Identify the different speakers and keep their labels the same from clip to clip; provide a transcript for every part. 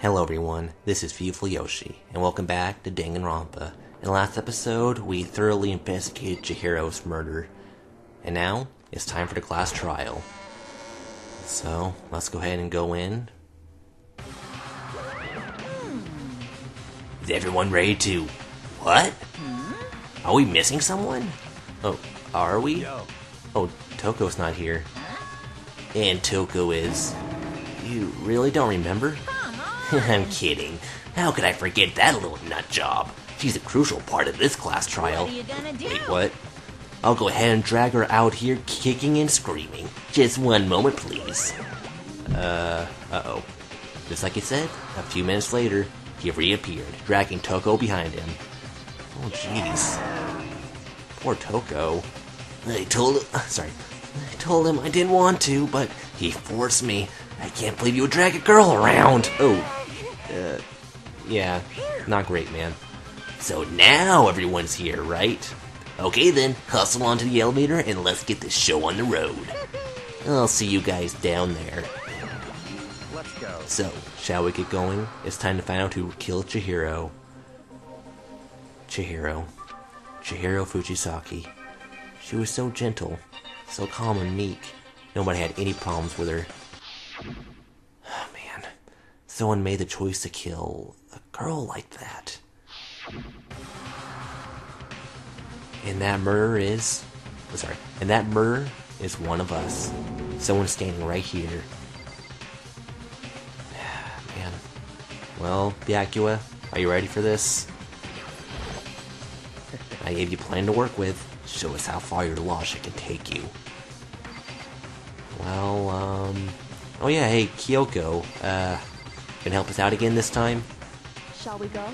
Speaker 1: Hello everyone, this is Viewtifulyoshi, and welcome back to Danganronpa. In the last episode, we thoroughly investigated Chihiro's murder, and now it's time for the class trial. So, let's go ahead and go in. Is everyone ready to... What? Are we missing someone? Oh, are we? Oh, Toko's not here. And Toko is... You really don't remember? I'm kidding. How could I forget that little nut job? She's a crucial part of this class trial.
Speaker 2: What are you gonna do?
Speaker 1: Wait, what? I'll go ahead and drag her out here kicking and screaming. Just one moment, please. Uh-oh. Just like it said, a few minutes later, he reappeared, dragging Toko behind him. Oh, jeez. Poor Toko. I told him I didn't want to, but he forced me. I can't believe you would drag a girl around. Oh. Yeah, not great, man. So now everyone's here, right? Okay then, hustle onto the elevator and let's get this show on the road. I'll see you guys down there.
Speaker 3: Let's go.
Speaker 1: So, shall we get going? It's time to find out who killed Chihiro. Chihiro Fujisaki. She was so gentle, so calm and meek. Nobody had any problems with her. Oh man, someone made the choice to kill a girl like that. And that murder is... one of us. Someone standing right here. Man. Well, Byakuya, are you ready for this? I gave you a plan to work with. Show us how far your logic can take you. Well, oh yeah, hey, Kyoko, can help us out again this time?
Speaker 2: Shall we go?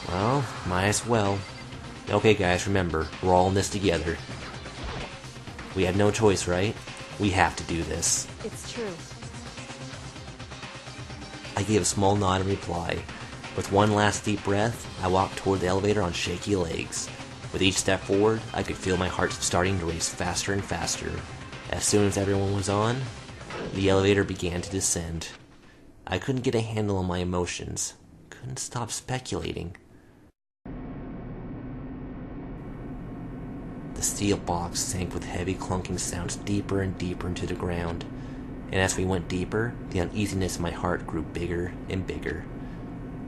Speaker 1: Well, might as well. Okay guys, remember, we're all in this together. We have no choice, right? We have to do this.
Speaker 2: It's true.
Speaker 1: I gave a small nod in reply. With one last deep breath, I walked toward the elevator on shaky legs. With each step forward, I could feel my heart starting to race faster and faster. As soon as everyone was on, the elevator began to descend. I couldn't get a handle on my emotions. Couldn't stop speculating. The steel box sank with heavy clunking sounds deeper and deeper into the ground. And as we went deeper, the uneasiness in my heart grew bigger and bigger.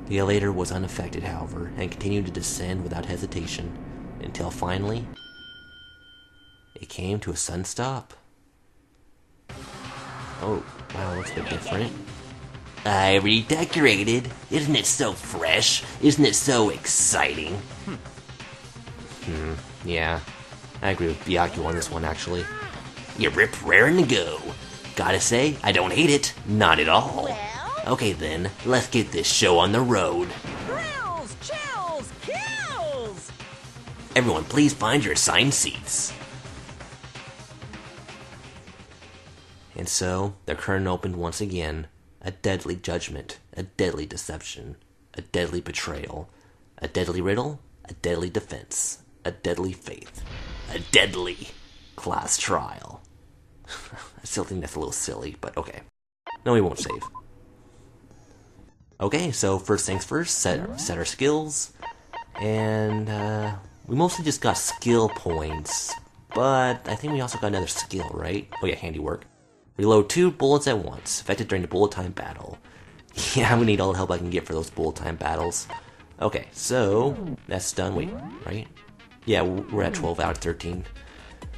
Speaker 1: The elevator was unaffected, however, and continued to descend without hesitation, until finally, it came to a sudden stop. Oh, wow, looks a bit different. I redecorated. Isn't it so fresh? Isn't it so exciting? Yeah. I agree with Byakuya on this one, actually. You're raring to go. Gotta say, I don't hate it. Not at all.
Speaker 2: Well?
Speaker 1: Okay then, let's get this show on the road.
Speaker 2: Thrills, chills, kills!
Speaker 1: Everyone, please find your assigned seats. And so, the curtain opened once again. A deadly judgment, a deadly deception, a deadly betrayal, a deadly riddle, a deadly defense, a deadly faith, a deadly class trial. I still think that's a little silly, but okay. No, we won't save. Okay, so first things first, set our skills, and we mostly just got skill points, but I think we also got another skill, right? Oh yeah, handiwork. Reload 2 bullets at once, effective during the bullet time battle. Yeah, I'm gonna need all the help I can get for those bullet time battles. Okay, so that's done. Wait, right? Yeah, we're at 12 out of 13.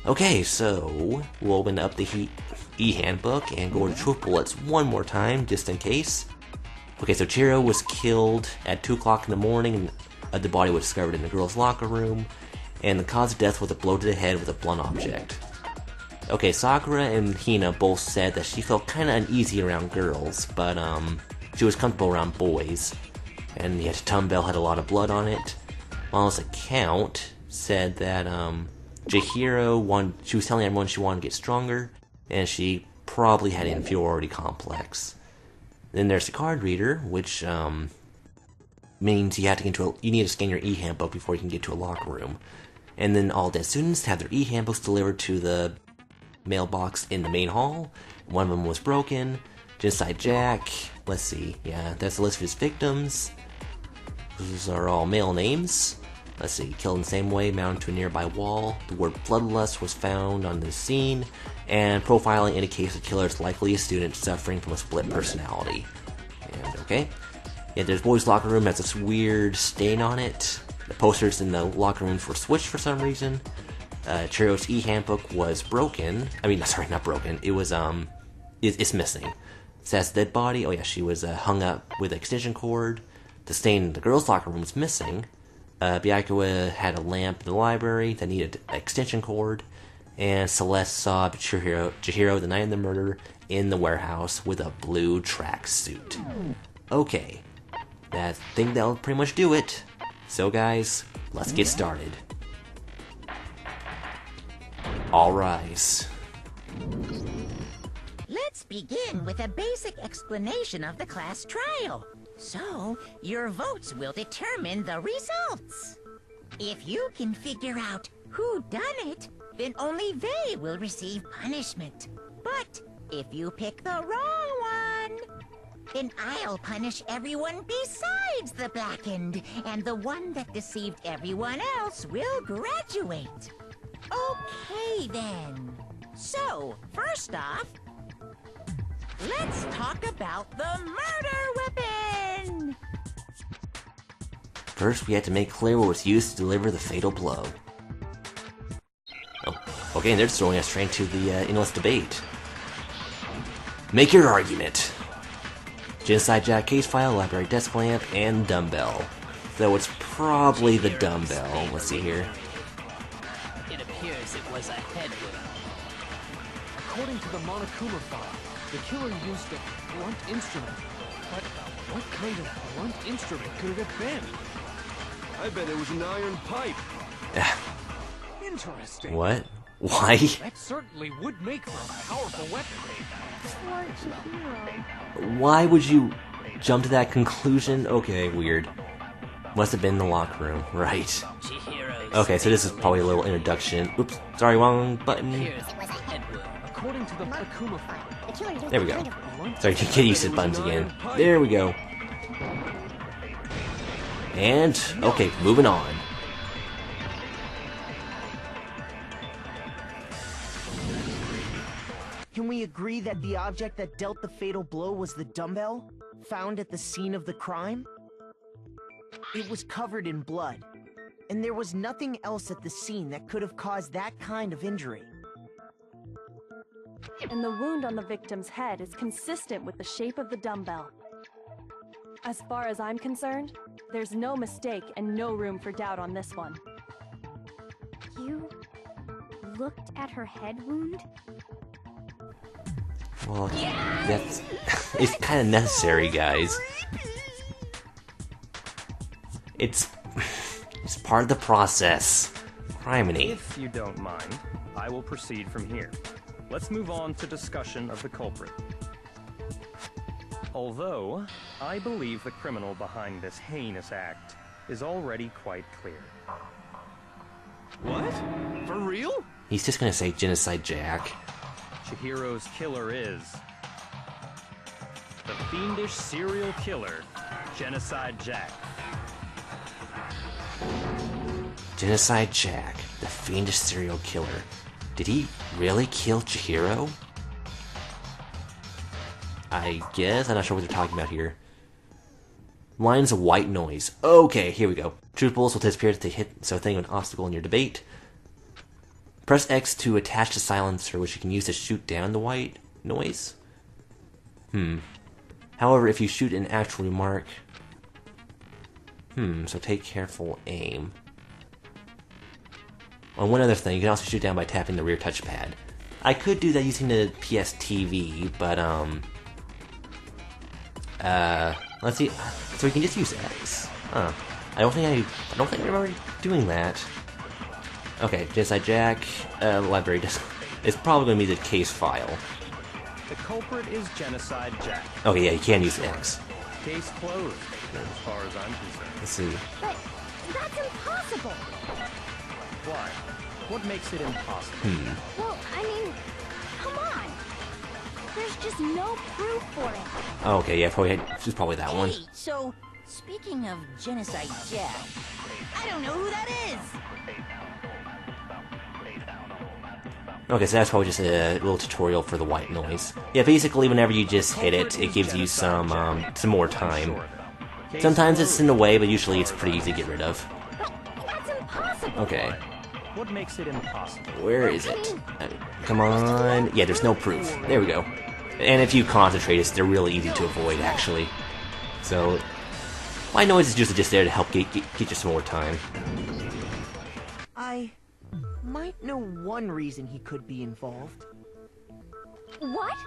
Speaker 1: Okay, so we'll open up the e-handbook and go over the truth bullets one more time, just in case. Okay, so Chihiro was killed at 2 o'clock in the morning, and the body was discovered in the girls' locker room, and the cause of death was a blow to the head with a blunt object. Okay, Sakura and Hina both said that she felt kinda uneasy around girls, but she was comfortable around boys. And yet Tum Bell had a lot of blood on it. Mama's account said that Chihiro she was telling everyone she wanted to get stronger, and she probably had an inferiority complex. Then there's the card reader, which means you need to scan your e-handbook before you can get to a locker room. And then all dead students have their e-handbooks delivered to the mailbox in the main hall. One of them was broken, Genocide Jack. Let's see. Yeah, that's the list of his victims. These are all male names. Let's see. Killed in the same way, mounted to a nearby wall. The word bloodlust was found on the scene. And profiling indicates the killer is likely a student suffering from a split personality. And okay. Yeah, there's boys' locker room has this weird stain on it. The posters in the locker rooms were switched for some reason. Chihiro's e-handbook was broken. I mean, sorry, not broken. It was, it's missing. Says dead body. Oh yeah, she was hung up with an extension cord. The stain in the girls' locker room was missing. Byakuya had a lamp in the library that needed an extension cord. And Celeste saw Chihiro the night of the murder in the warehouse with a blue tracksuit. Okay, I think that'll pretty much do it. So guys, let's get started. All rise.
Speaker 4: Let's begin with a basic explanation of the class trial. So, your votes will determine the results. If you can figure out who done it, then only they will receive punishment. But if you pick the wrong one, then I'll punish everyone besides the blackened, and the one that deceived everyone else will graduate. Okay then. So, first off, let's talk about the murder weapon!
Speaker 1: First, we had to make clear what was used to deliver the fatal blow. Oh, okay, and they're just throwing us straight to the endless debate. Make your argument. Genocide Jack case file, library desk lamp, and dumbbell. Though it's probably the dumbbell. Let's see here.
Speaker 5: It appears it was a head wound.
Speaker 6: According to the Monokuma file, the killer used a blunt instrument. But what kind of blunt instrument could it have been?
Speaker 3: I bet it was an iron pipe.
Speaker 6: Interesting.
Speaker 1: What? Why?
Speaker 6: That certainly would make for a powerful weaponry.
Speaker 1: Why would you jump to that conclusion? Okay, weird. Must have been in the locker room, right.
Speaker 5: Chihiro's
Speaker 1: Okay, so this is probably a little introduction. Oops, sorry, wrong button.
Speaker 5: appears it was a head wound.
Speaker 6: According to the Monokuma file,
Speaker 1: There we go. Sorry, get used to the buttons again. There we go. And, okay, moving on.
Speaker 7: Can we agree that the object that dealt the fatal blow was the dumbbell, found at the scene of the crime? It was covered in blood, and there was nothing else at the scene that could have caused that kind of injury.
Speaker 8: And the wound on the victim's head is consistent with the shape of the dumbbell. As far as I'm concerned, there's no mistake and no room for doubt on this one.
Speaker 9: You looked at her head wound?
Speaker 1: Well, that's... it's kind of necessary, guys. It's part of the process. Criminy.
Speaker 10: If you don't mind, I will proceed from here. Let's move on to discussion of the culprit. Although, I believe the criminal behind this heinous act is already quite clear.
Speaker 3: What? For real?
Speaker 1: He's just gonna say Genocide Jack.
Speaker 10: Chihiro's killer is the fiendish serial killer, Genocide Jack.
Speaker 1: Genocide Jack, the fiendish serial killer. Did he really kill Chihiro? I guess. I'm not sure what they're talking about here. Lines of white noise. Okay, here we go. Truth bullets will disappear if they hit something an obstacle in your debate. Press X to attach the silencer, which you can use to shoot down the white noise. However, if you shoot an actual remark... so take careful aim. On one other thing, you can also shoot down by tapping the rear touchpad. I could do that using the PS TV, but, let's see. So we can just use X. Huh. I don't think I remember doing that. Okay, Genocide Jack, library disk. It's probably going to be the case file.
Speaker 10: The culprit is Genocide Jack.
Speaker 1: Okay, yeah, you can use X.
Speaker 10: Case closed, as far as I'm concerned.
Speaker 1: Let's see.
Speaker 9: But that's impossible.
Speaker 10: Why? What makes it impossible?
Speaker 9: Well, I mean, come on. There's just no proof for it.
Speaker 1: Okay, yeah, it's probably that one.
Speaker 4: Hey, so, speaking of Genocide Jack, I don't know who that is!
Speaker 1: Okay, so that's probably just a little tutorial for the white noise. Yeah, basically whenever you just hit it, it gives you some more time. Sometimes it's in the way, but usually it's pretty easy to get rid of.
Speaker 9: That's impossible.
Speaker 1: Okay.
Speaker 10: What makes it impossible?
Speaker 1: Where is it? Come on. Yeah, there's no proof. There we go. And if you concentrate, they're really easy to avoid, actually. So, white noise is usually just there to help get you some more time.
Speaker 7: I might know one reason he could be involved.
Speaker 9: What?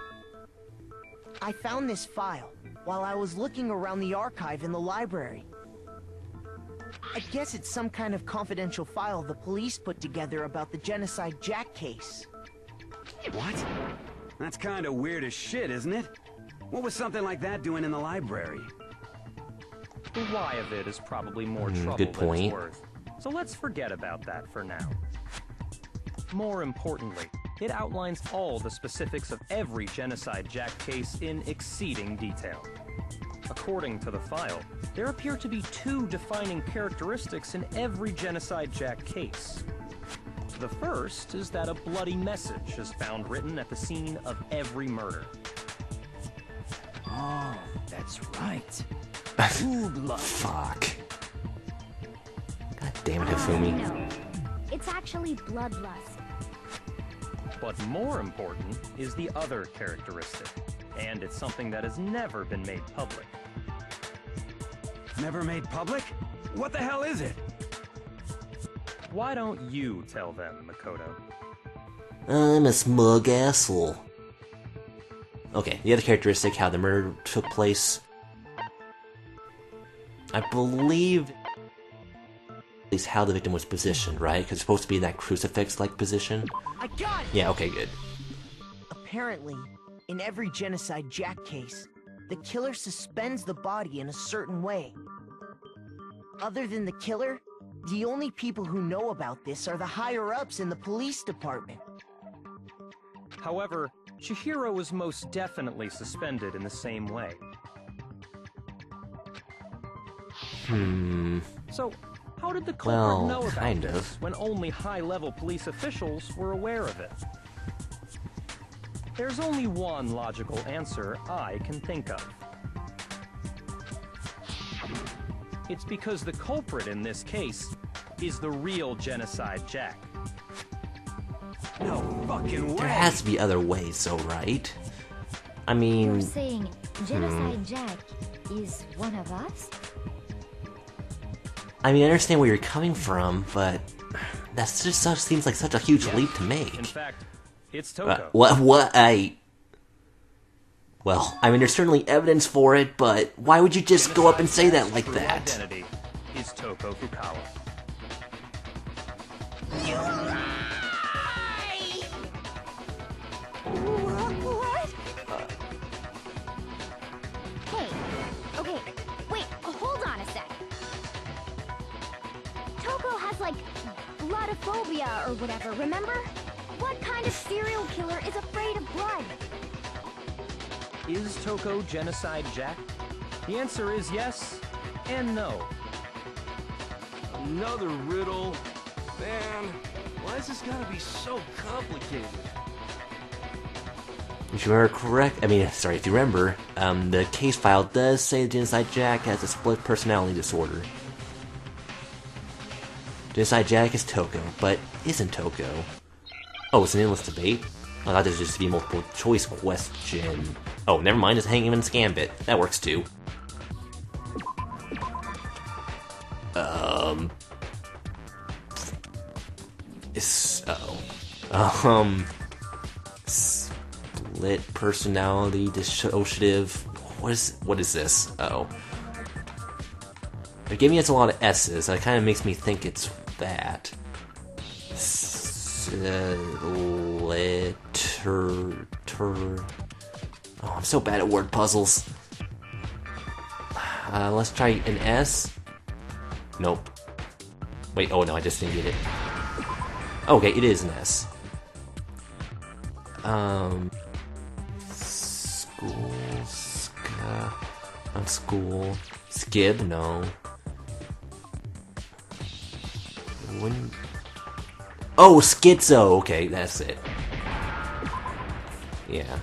Speaker 7: I found this file while I was looking around the archive in the library. I guess it's some kind of confidential file the police put together about the Genocide Jack case.
Speaker 11: What? That's kind of weird as shit, isn't it? What was something like that doing in the library?
Speaker 10: The why of it is probably more trouble
Speaker 1: good
Speaker 10: than
Speaker 1: point.
Speaker 10: it's worth. So let's forget about that for now. More importantly, it outlines all the specifics of every Genocide Jack case in exceeding detail. According to the file, there appear to be two defining characteristics in every Genocide Jack case. The first is that a bloody message is found written at the scene of every murder.
Speaker 5: Oh, that's right.
Speaker 1: Fuck. God damn it, Hifumi.
Speaker 9: No. It's actually bloodlust.
Speaker 10: But more important is the other characteristic, and it's something that has never been made public.
Speaker 11: Never made public? What the hell is it?
Speaker 10: Why don't you tell them, Makoto?
Speaker 1: I'm a smug asshole. Okay, the other characteristic, how the murder took place. I believe is how the victim was positioned, right? Because it's supposed to be in that crucifix-like position.
Speaker 7: I got it!
Speaker 1: Yeah, okay, good.
Speaker 7: Apparently, in every Genocide Jack case, the killer suspends the body in a certain way. Other than the killer, the only people who know about this are the higher-ups in the police department.
Speaker 10: However, Chihiro was most definitely suspended in the same way. So, how did the culprit know about
Speaker 1: kind
Speaker 10: this
Speaker 1: of.
Speaker 10: when only high-level police officials were aware of it? There's only one logical answer I can think of. It's because the culprit in this case is the real Genocide Jack.
Speaker 11: No fucking way!
Speaker 1: There has to be other ways, though, right? I mean...
Speaker 9: You're saying Genocide Jack is one of us?
Speaker 1: I mean, I understand where you're coming from, but that just seems like such a huge leap to make.
Speaker 10: In fact, it's Toko.
Speaker 1: Well, I mean, there's certainly evidence for it, but why would you just go up and say that like that?
Speaker 10: His identity is Toko Fukawa.
Speaker 4: You lie!
Speaker 9: What? Hey, okay, wait, hold on a sec. Toko has, like, bloodophobia or whatever, remember? What kind of serial killer is afraid of blood?
Speaker 10: Is Toko Genocide Jack? The answer is yes and no.
Speaker 3: Another riddle. Man, why is this gotta be so complicated?
Speaker 1: If you are correct, if you remember, the case file does say Genocide Jack has a split personality disorder. Genocide Jack is Toko, but isn't Toko. Oh, it's an endless debate? I thought this was just to be a multiple choice question. Oh, never mind, just hang him in Scambit. That works too. Split personality dissociative. What is this? Oh. They're giving us a lot of S's, so it kind of makes me think it's that. Oh, I'm so bad at word puzzles. Let's try an S. Nope. Wait, oh no, I just didn't get it. Okay, it is an S. Not school. Skib, no. Oh, schizo! Okay, that's it. Yeah.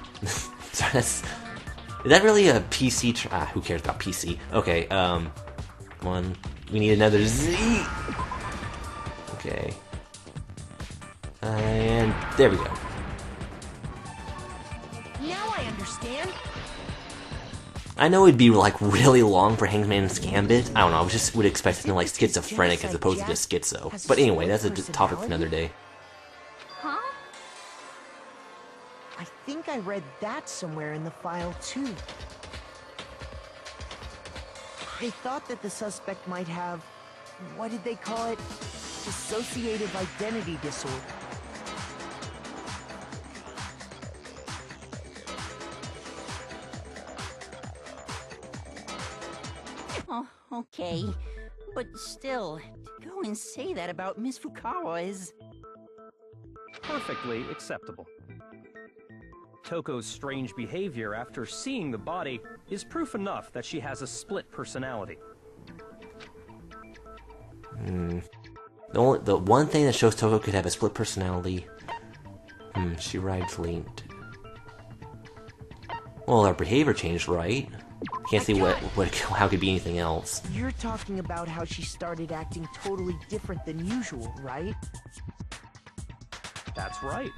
Speaker 1: Sorry, is that really a PC who cares about PC? Okay, come on. We need another Z! Okay. And there we go.
Speaker 7: Now I understand.
Speaker 1: I know it'd be like really long for Hangman's Gambit. I don't know, I just would expect something like schizophrenic as opposed to just schizo. But anyway, that's a topic for another day.
Speaker 9: Huh?
Speaker 7: I think I read that somewhere in the file too. They thought that the suspect might have, what did they call it? Dissociative identity disorder.
Speaker 4: Oh, okay. But still, to go and say that about Miss Fukawa is...
Speaker 10: Perfectly acceptable. Toko's strange behavior after seeing the body is proof enough that she has a split personality.
Speaker 1: The one thing that shows Toko could have a split personality... she rides linked. Well, her behavior changed, right? Can't see how it could be anything else.
Speaker 7: You're talking about how she started acting totally different than usual, right?
Speaker 10: That's right.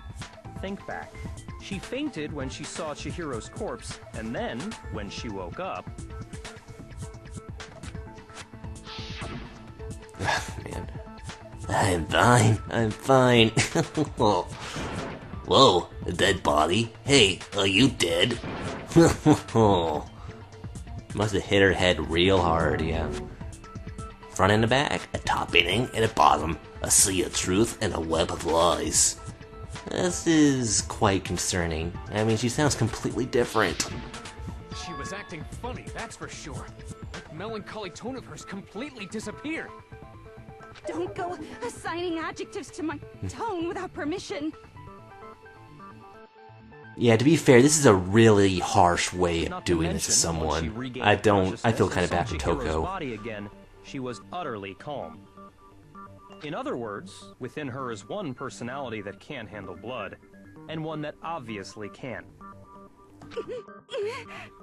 Speaker 10: Think back. She fainted when she saw Chihiro's corpse, and then, when she woke up...
Speaker 1: Man. I'm fine. I'm fine. Whoa, a dead body? Hey, are you dead? Must have hit her head real hard, yeah. Front and a back, a top inning and a bottom, a sea of truth and a web of lies. This is quite concerning. I mean, she sounds completely different.
Speaker 6: She was acting funny, that's for sure. That melancholy tone of hers completely disappeared.
Speaker 9: Don't go assigning adjectives to my tone without permission.
Speaker 1: Yeah, to be fair, this is a really harsh way of doing this to someone. I feel kind of bad for Toko.
Speaker 10: Body again, she was utterly calm. In other words, within her is one personality that can't handle blood, and one that obviously can.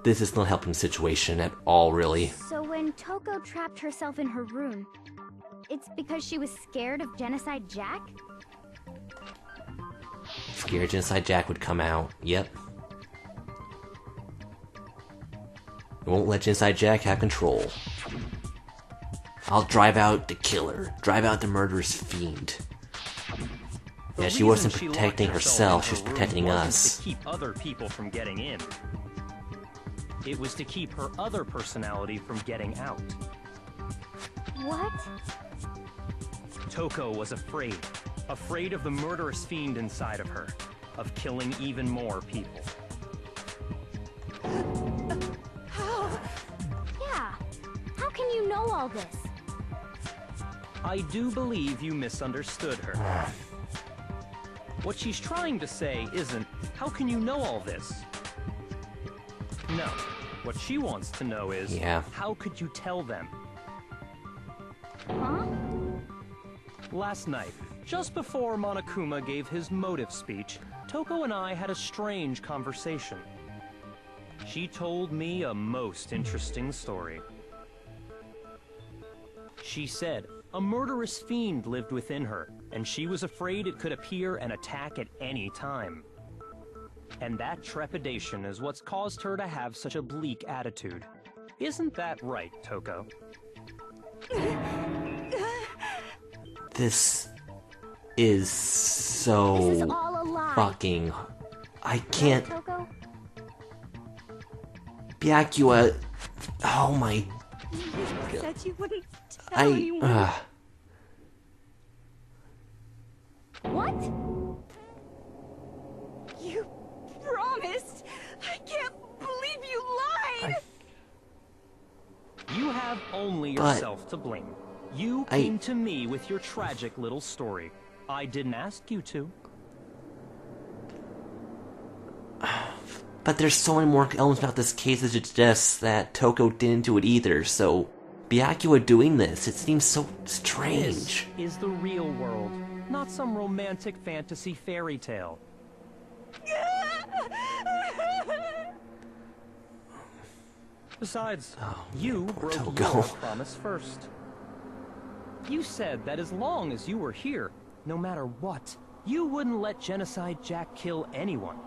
Speaker 1: This is not helping the situation at all, really.
Speaker 9: So when Toko trapped herself in her room, it's because she was scared of Genocide Jack?
Speaker 1: Scared Genocide Jack would come out. Yep. Won't let Genocide Jack have control. I'll drive out the killer. Drive out the murderous fiend. Yeah, she wasn't protecting herself, she was protecting us.
Speaker 10: To keep other people from getting in. It was to keep her other personality from getting out.
Speaker 9: What?
Speaker 10: Toko was afraid. Afraid of the murderous fiend inside of her. Of killing even more people.
Speaker 9: How? Yeah. How can you know all this?
Speaker 10: I do believe you misunderstood her. What she's trying to say isn't, how can you know all this? No. What she wants to know is, how could you tell them?
Speaker 9: Huh?
Speaker 10: Last night, just before Monokuma gave his motive speech, Toko and I had a strange conversation. She told me a most interesting story. She said a murderous fiend lived within her, and she was afraid it could appear and attack at any time. And that trepidation is what's caused her to have such a bleak attitude. Isn't that right, Toko?
Speaker 1: This is so
Speaker 9: This is all a lie.
Speaker 1: fucking... I can't...
Speaker 9: Right, Toko?
Speaker 1: Byakua... Oh my...
Speaker 9: You said you wouldn't tell anyone. What? You promised. I can't believe you lied.
Speaker 10: You have only yourself to blame. You came to me with your tragic little story. I didn't ask you to.
Speaker 1: But there's so many more elements about this case that suggest that Toko didn't do it either, so Byakuya doing this, it seems so strange.
Speaker 10: This is the real world, not some romantic fantasy fairy tale. Besides, you broke your promise first. You said that as long as you were here, no matter what, you wouldn't let Genocide Jack kill anyone.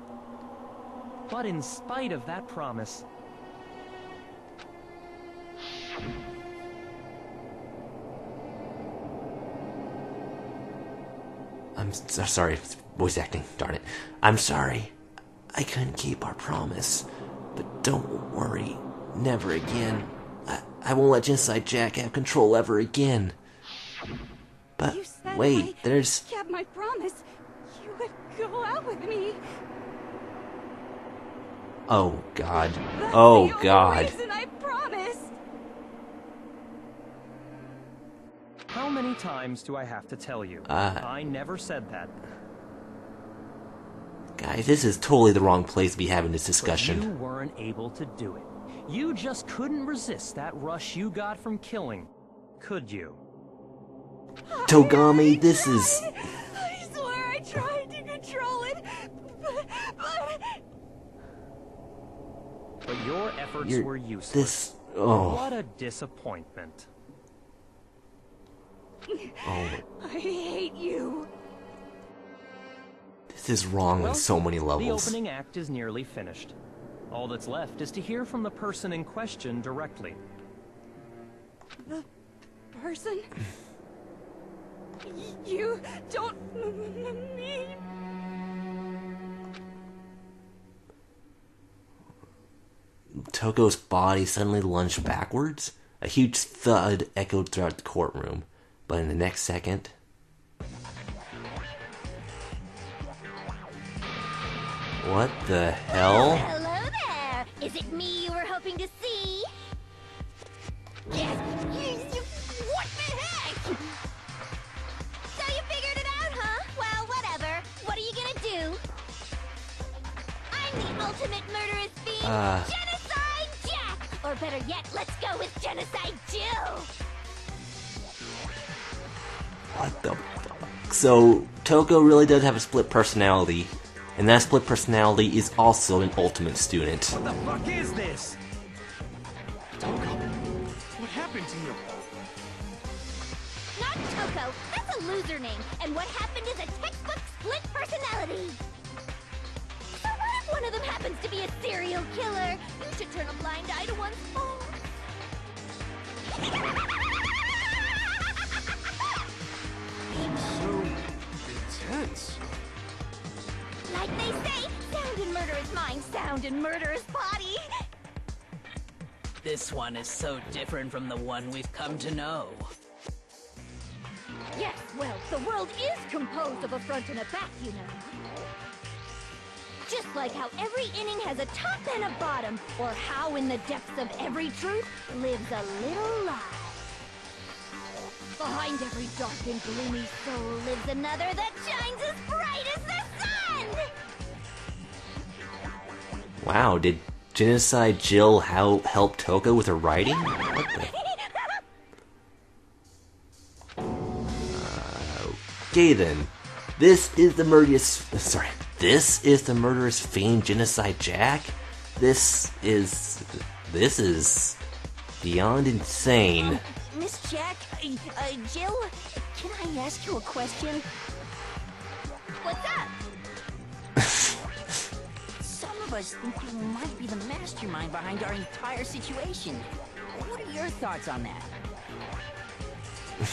Speaker 10: But in spite of that promise,
Speaker 1: I'm sorry, voice acting, darn it. I'm sorry. I couldn't keep our promise. But don't worry, never again. I won't let Genocide Jack have control ever again. But wait, there's...
Speaker 9: kept my promise. You would go out with me.
Speaker 1: Oh God.
Speaker 9: That's
Speaker 1: Oh
Speaker 9: the
Speaker 1: God.
Speaker 9: only reason I promised.
Speaker 10: how many times do I have to tell you? I never said that.
Speaker 1: Guys, this is totally the wrong place to be having this discussion.
Speaker 10: But you weren't able to do it. You just couldn't resist that rush you got from killing, could you?
Speaker 1: Togami, this is...
Speaker 9: I swear I tried to control it,
Speaker 10: But your efforts were useless.
Speaker 1: This... Oh.
Speaker 10: What a disappointment.
Speaker 1: Oh.
Speaker 9: I hate you.
Speaker 1: This is wrong on so many levels.
Speaker 10: The opening act is nearly finished. All that's left is to hear from the person in question directly.
Speaker 9: The person? You don't mean...
Speaker 1: Toko's body suddenly lunged backwards. A huge thud echoed throughout the courtroom. But in the next second... What the hell?
Speaker 9: Hello there! Is it me you were hoping to see? Yes! What the heck? So you figured it out, huh? Well, whatever. What are you gonna do? I'm the ultimate murderous fiend, Genocide Jack! Or better yet, let's go with Genocide Jill!
Speaker 1: What the fuck? So, Toko really does have a split personality. And that split personality is also an ultimate student.
Speaker 11: What the fuck is this?
Speaker 6: Toko, what happened to you?
Speaker 9: Not Toko, that's a loser name. And what happened is a textbook split personality. So what if one of them happens to be a serial killer? You should turn a blind eye to one's fault.
Speaker 6: So intense.
Speaker 9: Like they say, sound in murderous mind, sound in murderous body.
Speaker 5: This one is so different from the one we've come to know.
Speaker 9: Yes, well, the world is composed of a front and a back, you know. Just like how every inning has a top and a bottom, or how in the depths of every truth lives a little lie. Behind every dark and gloomy soul lives another that shines as bright as the sun!
Speaker 1: Wow, did Genocide Jill help Toko with her writing? What the... Okay then. This is the murderous fiend Genocide Jack? This is beyond insane.
Speaker 4: Miss Jack, Jill, can I ask you a question?
Speaker 9: What's up?
Speaker 4: Some of us think you might be the mastermind behind our entire situation. What are your thoughts on that?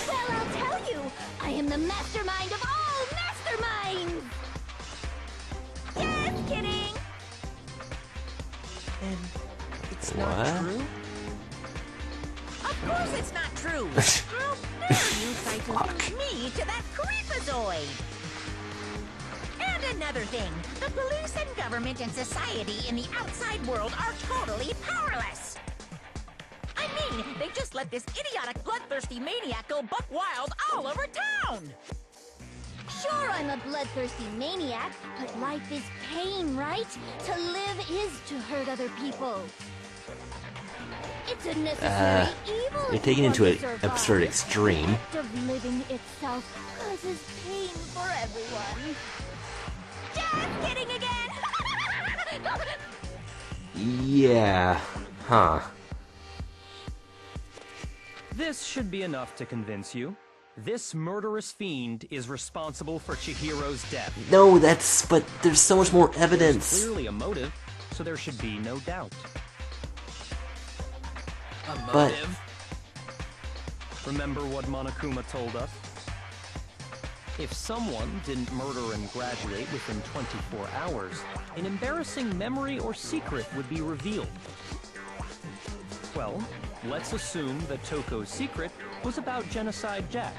Speaker 9: Well, I'll tell you, I am the mastermind of all masterminds! Just kidding!
Speaker 4: And it's
Speaker 1: What?
Speaker 4: not true? Of course it's not true! How dare you try to link me to that creepazoid? And another thing, the police and government and society in the outside world are totally powerless! I mean, they just let this idiotic, bloodthirsty maniac go buck wild all over town!
Speaker 9: Sure, I'm a bloodthirsty maniac, but life is pain, right? To live is to hurt other people. It's a necessary evil.
Speaker 1: You're taking it to an absurd extreme.
Speaker 9: The act of living itself causes pain for everyone. Just kidding again!
Speaker 1: Yeah. Huh.
Speaker 10: This should be enough to convince you. This murderous fiend is responsible for Chihiro's death.
Speaker 1: No, but there's so much more evidence.
Speaker 10: There's clearly a motive, so there should be no doubt. A
Speaker 1: But-
Speaker 10: motive? Remember what Monokuma told us? If someone didn't murder and graduate within 24 hours, an embarrassing memory or secret would be revealed. Well, let's assume that Toko's secret was about Genocide Jack.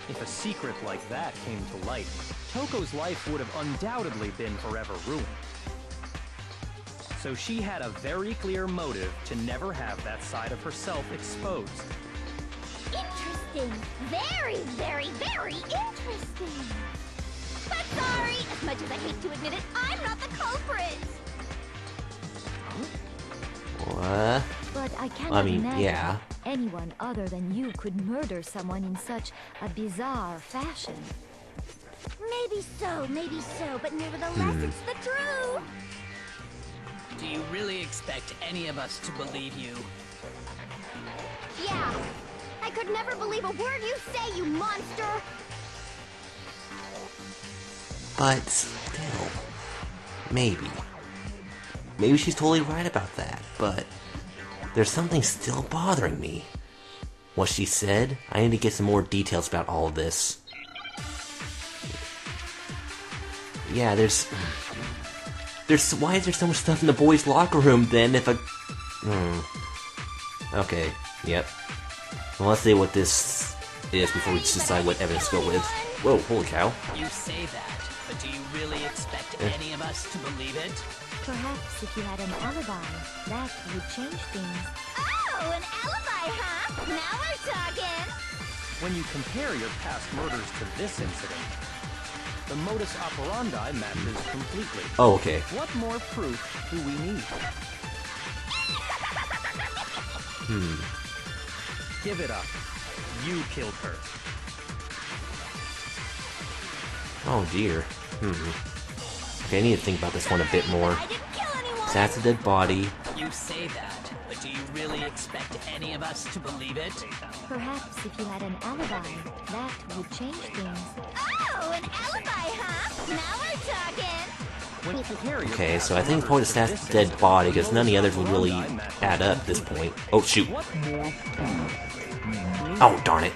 Speaker 10: If a secret like that came to light, Toko's life would have undoubtedly been forever ruined. So she had a very clear motive to never have that side of herself exposed.
Speaker 9: Interesting. Very, very, very interesting. But sorry, as much as I hate to admit it, I'm not the culprit.
Speaker 1: What?
Speaker 12: But I cannot imagine
Speaker 1: yeah.
Speaker 12: anyone other than you could murder someone in such a bizarre fashion.
Speaker 9: Maybe so, but nevertheless, it's the truth.
Speaker 5: Do you really expect any of us to believe you?
Speaker 9: Yeah. I could never believe a word you say, you monster.
Speaker 1: But still, maybe. Maybe she's totally right about that, but there's something still bothering me. What she said, I need to get some more details about all of this. Yeah, why is there so much stuff in the boys' locker room then if Okay, yep. Well, let's see what this is before we decide what evidence to go with. Whoa, holy cow.
Speaker 5: You say that, but do you really expect any of us to believe it?
Speaker 12: Perhaps if you had an alibi, that would change things.
Speaker 9: Oh, an alibi, huh? Now we're talking.
Speaker 10: When you compare your past murders to this incident, the modus operandi matches completely.
Speaker 1: Oh, okay.
Speaker 10: What more proof do we need? Give it up. You killed her.
Speaker 1: Oh dear. Okay, I need to think about this one a bit more. That's a dead body.
Speaker 5: You say that, but do you really expect any of us to believe it?
Speaker 12: Perhaps if you had an alibi, that would change things.
Speaker 9: Oh, an alibi, huh? Now we're talking.
Speaker 1: Okay, so I think probably that's the dead body, because none of the others would really add up at this point. Oh, shoot. Oh, darn it.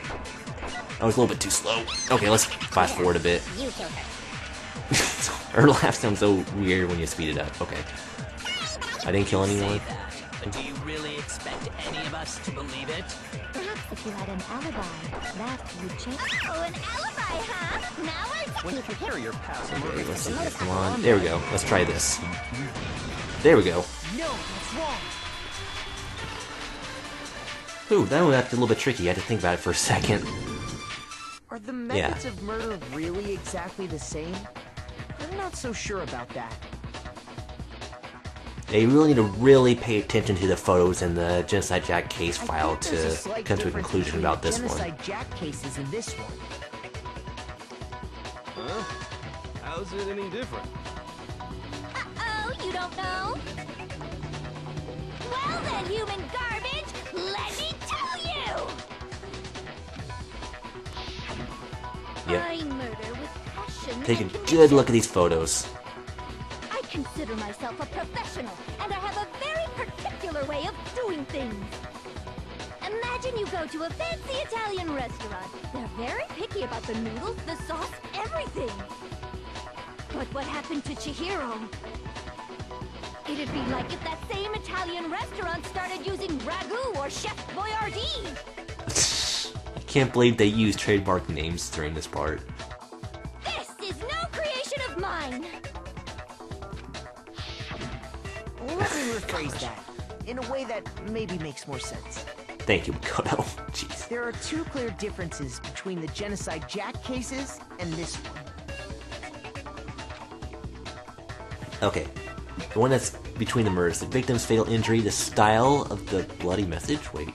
Speaker 1: I was a little bit too slow. Okay, let's fast forward a bit.
Speaker 9: You killed her.
Speaker 1: Her laugh sounds so weird when you speed it up. Okay. I didn't kill anyone.
Speaker 5: Say that, but do you really expect any of us to believe it?
Speaker 12: Perhaps if you had an alibi, that would change.
Speaker 9: Oh, an alibi, huh? Now we're
Speaker 10: When you compare your past
Speaker 1: Okay,
Speaker 10: murders
Speaker 1: let's
Speaker 10: to
Speaker 1: see.
Speaker 10: this
Speaker 1: Come on. There we go. Let's try this. There we go.
Speaker 7: No, what's wrong?
Speaker 1: Ooh, that one got a little bit tricky. I had to think about it for a second.
Speaker 7: Are the methods of murder really exactly the same? I'm not so sure about that.
Speaker 1: They really need to really pay attention to the photos in the Genocide Jack case file
Speaker 7: I think there's
Speaker 1: to
Speaker 7: a slight
Speaker 1: come to a
Speaker 7: difference
Speaker 1: conclusion
Speaker 7: between
Speaker 1: about
Speaker 7: the
Speaker 1: this one.
Speaker 7: Genocide Jack cases and this one.
Speaker 3: Huh? How's it any different?
Speaker 9: Uh-oh, you don't know? Well then, human garbage, let me tell you!
Speaker 1: Yep.
Speaker 9: I murder with passion.
Speaker 1: Take a
Speaker 9: and
Speaker 1: good look at these photos.
Speaker 9: I consider myself a professional, and I have a very particular way of doing things. Imagine you go to a fancy Italian restaurant. They're very picky about the noodles, the sauce, everything. But what happened to Chihiro? It'd be like if that same Italian restaurant started using Ragu or Chef Boyardee.
Speaker 1: I can't believe they used trademark names during this part.
Speaker 9: This is no creation of mine.
Speaker 7: Let me rephrase that in a way that maybe makes more sense.
Speaker 1: Thank you, Makoto. Jeez.
Speaker 7: There are two clear differences between the Genocide Jack cases and this one.
Speaker 1: Okay. The one that's between the murders, the victim's fatal injury, the style of the bloody message? Wait.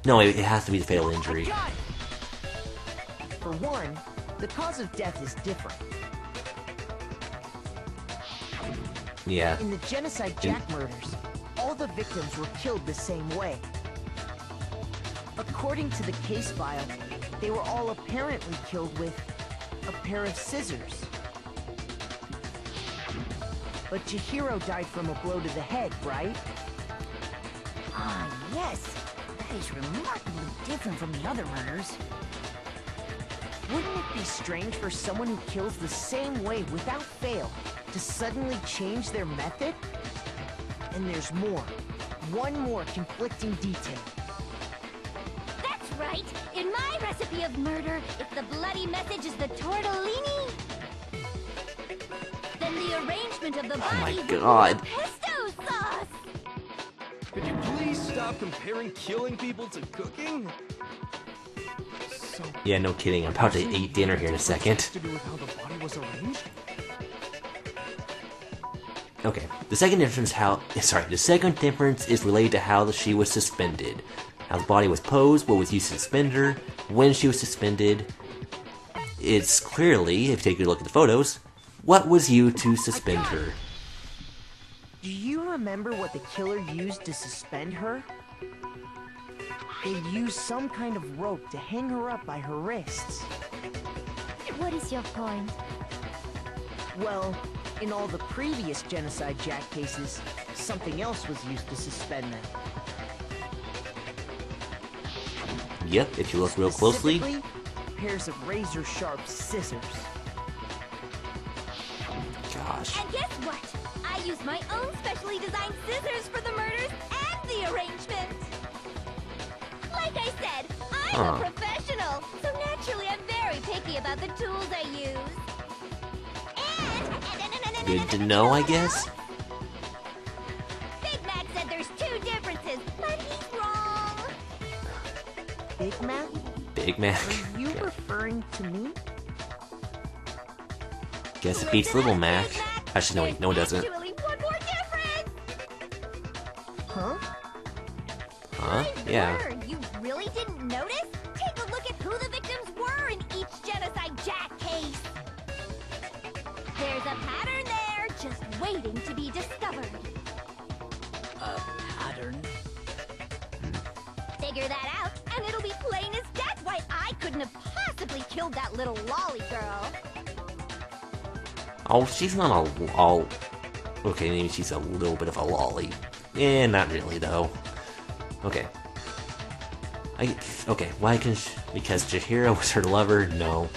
Speaker 1: No, it has to be the fatal injury.
Speaker 7: For one, the cause of death is different.
Speaker 1: Yeah.
Speaker 7: In the Genocide Jack murders, all the victims were killed the same way. According to the case file, they were all apparently killed with a pair of scissors. But Chihiro died from a blow to the head, right?
Speaker 4: Ah, yes. That is remarkably different from the other murders.
Speaker 7: Wouldn't it be strange for someone who kills the same way without fail to suddenly change their method? And there's more. One more conflicting detail.
Speaker 9: That's right. In my recipe of murder, if the bloody message is the tortellini, then the arrangement of the body
Speaker 1: my
Speaker 9: would be
Speaker 1: God.
Speaker 9: the pesto sauce.
Speaker 3: Could you please stop comparing killing people to cooking?
Speaker 1: Yeah, no kidding. I'm about to eat dinner here in a second.
Speaker 6: To do with how the body was arranged?
Speaker 1: Okay. The second difference is related to how she was suspended. How the body was posed, what was used to suspend her, when she was suspended. It's clearly, if you take a look at the photos, what was used to suspend her.
Speaker 7: Do you remember what the killer used to suspend her? They used some kind of rope to hang her up by her wrists.
Speaker 12: What is your point?
Speaker 7: Well, in all the previous Genocide Jack cases, something else was used to suspend them.
Speaker 1: Yep, if you look real closely.
Speaker 7: Specifically, pairs of razor-sharp scissors.
Speaker 1: Gosh.
Speaker 9: And guess what? I used my own specially designed scissors for the murders and the arrangement. Like I said, I'm a professional, so naturally I'm very picky about the tools I use. And
Speaker 1: Good to know, I guess?
Speaker 9: Big Mac said there's two differences, but he's wrong.
Speaker 7: Big Mac?
Speaker 1: Big Mac.
Speaker 7: Are you referring to me?
Speaker 1: Guess it beats Little Mac. Actually, no, wait, no, it doesn't.
Speaker 9: Actually, one more difference.
Speaker 7: Huh?
Speaker 1: Huh? Yeah.
Speaker 9: Word, you really didn't notice? Take a look at who the victims were in each Genocide Jack case. There's a pattern there, just waiting to be discovered.
Speaker 5: A pattern?
Speaker 9: Figure that out, and it'll be plain as death why I couldn't have possibly killed that little lolly girl.
Speaker 1: Oh, she's not all... Okay, maybe she's a little bit of a lolly. Eh, not really, though. Okay. Okay, why can she... Because Chihiro was her lover? No.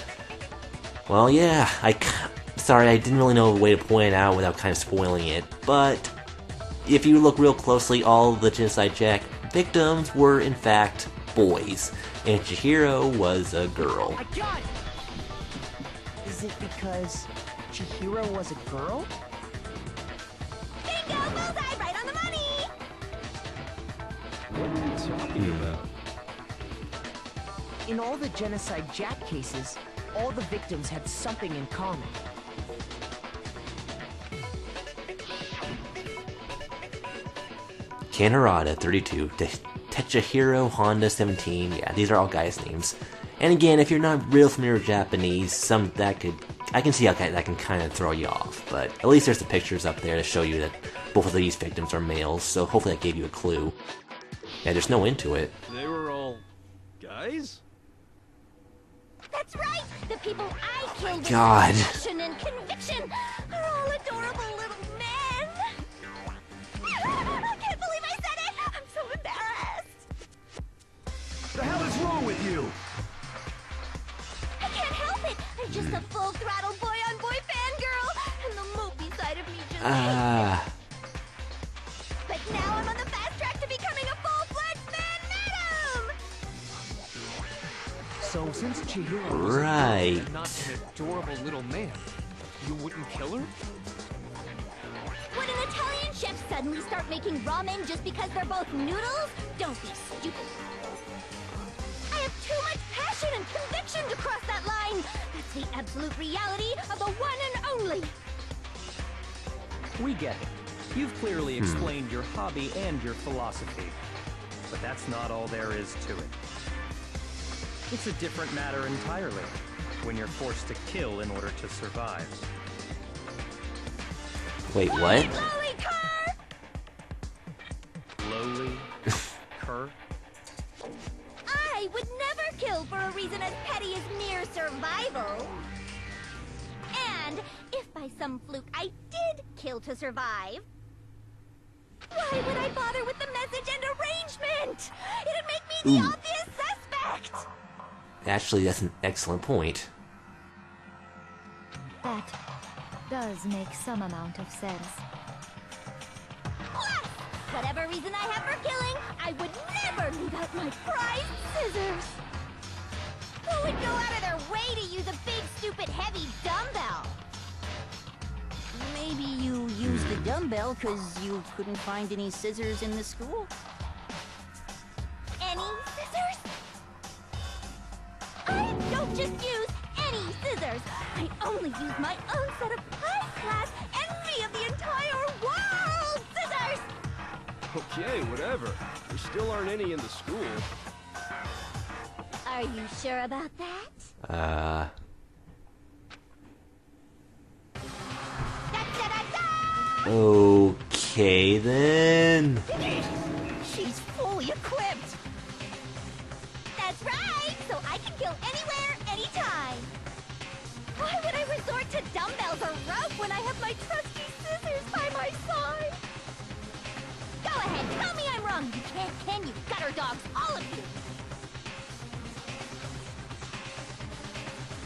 Speaker 1: Well, yeah, sorry, I didn't really know a way to point it out without kind of spoiling it, but... If you look real closely, all the Genocide Jack victims were, in fact, boys. And Chihiro was a girl.
Speaker 7: I got it! Is it because Chihiro was a girl?
Speaker 9: Bingo! Bullseye! Right on the money!
Speaker 3: What are you talking about?
Speaker 7: In all the Genocide Jack cases, all the victims had something in common.
Speaker 1: Ken Harada, 32, Tetsuhiro Honda, 17. Yeah, these are all guys' names. And again, if you're not real familiar with Japanese, I can see how that can kind of throw you off. But at least there's the pictures up there to show you that both of these victims are males, so hopefully that gave you a clue. Yeah, there's no end to it.
Speaker 3: They were all guys?
Speaker 9: That's right! The people I killed with
Speaker 1: God.
Speaker 9: passion and conviction are all adorable little men! I can't believe I said it! I'm so embarrassed!
Speaker 11: The hell is wrong with you?
Speaker 9: I can't help it! I'm just a full-throttle boy-on-boy fangirl, and the mopey side of me just hates it. But now I'm on the fast track to becoming a full-fledged fan madam!
Speaker 6: So since Chihiro was a girl
Speaker 1: Right.
Speaker 6: and not an adorable little man, you wouldn't kill her?
Speaker 9: When an Italian chef suddenly start making ramen just because they're both noodles? Don't be stupid. I have too much passion and conviction to cross that line. That's the absolute reality of the one and only.
Speaker 10: We get it. You've clearly explained your hobby and your philosophy. But that's not all there is to it. It's a different matter entirely, when you're forced to kill in order to survive.
Speaker 1: Wait, what?
Speaker 9: Lowly cur!
Speaker 10: Lowly cur?
Speaker 9: I would never kill for a reason as petty as mere survival. And if by some fluke I did kill to survive, why would I bother with the message and arrangement? It'd make me the obvious suspect!
Speaker 1: Actually, that's an excellent point.
Speaker 12: That does make some amount of sense.
Speaker 9: Plus, whatever reason I have for killing, I would never leave out my prized scissors. Who would go out of their way to use a big, stupid, heavy dumbbell? Maybe you used the dumbbell because you couldn't find any scissors in the school? Any scissors? I don't just use any scissors. I only use my own set of high-class, envy of the entire world scissors!
Speaker 3: Okay, whatever. There still aren't any in the school.
Speaker 9: Are you sure about that?
Speaker 1: Okay then.
Speaker 9: She's fully equipped! That's right! So I can kill anywhere, anytime! Why would I resort to dumbbells or rope when I have my trusty scissors by my side? Go ahead, tell me I'm wrong! You can't, can you? Gutter dogs, all of you!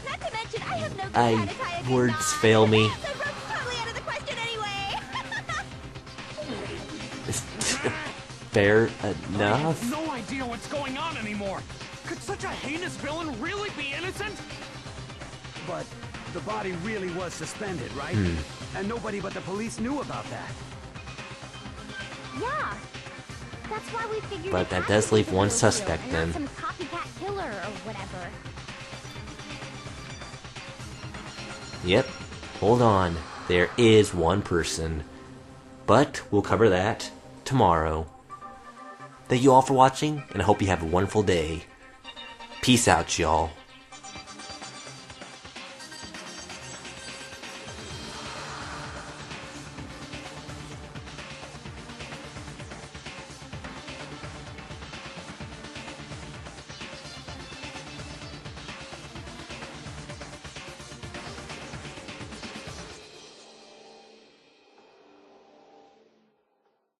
Speaker 9: Not to mention, I have no good to tie a good
Speaker 1: Words
Speaker 9: knot.
Speaker 1: fail me.
Speaker 9: The rope's probably out of the question anyway!
Speaker 1: Fair
Speaker 6: I
Speaker 1: enough.
Speaker 6: have no idea what's going on anymore. Could such a heinous villain really be innocent?
Speaker 11: But the body really was suspended, right? And nobody but the police knew about that.
Speaker 9: Yeah. That's why we figured
Speaker 1: But
Speaker 9: it
Speaker 1: that
Speaker 9: had
Speaker 1: does
Speaker 9: to be
Speaker 1: leave
Speaker 9: the
Speaker 1: one
Speaker 9: real
Speaker 1: suspect
Speaker 9: deal,
Speaker 1: then.
Speaker 9: Not some copycat killer or whatever.
Speaker 1: Yep. Hold on. There is one person. But we'll cover that tomorrow. Thank you all for watching, and I hope you have a wonderful day. Peace out, y'all.